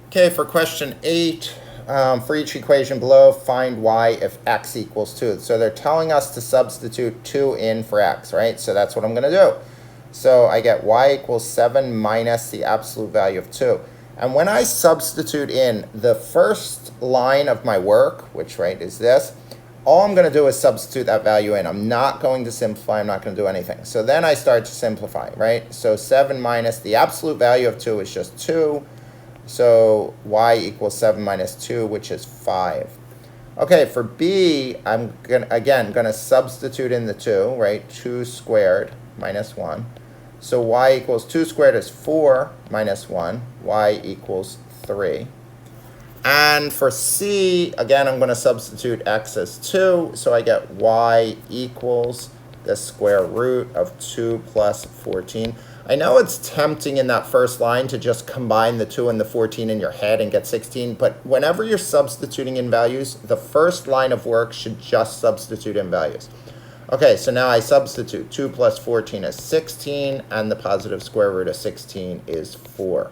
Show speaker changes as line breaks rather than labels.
Okay, for question 8, for each equation below, find y if x equals 2. So they're telling us to substitute 2 in for x, right? So that's what I'm going to do. So I get y equals 7 minus the absolute value of 2. And when I substitute in the first line of my work, which, right, is this, all I'm going to do is substitute that value in. I'm not going to simplify. I'm not going to do anything. So then I start to simplify, right? So 7 minus the absolute value of 2 is just 2. So y equals 7 minus 2, which is 5. Okay, for b, I'm gonna substitute in the 2, right? 2 squared minus 1. So y equals 2 squared is 4 minus 1. Y equals 3. And for c, again, I'm going to substitute x as 2. So I get y equals the square root of 2 plus 14. I know it's tempting in that first line to just combine the 2 and the 14 in your head and get 16. But whenever you're substituting in values, the first line of work should just substitute in values. Okay, so now I substitute. 2 plus 14 is 16, and the positive square root of 16 is 4.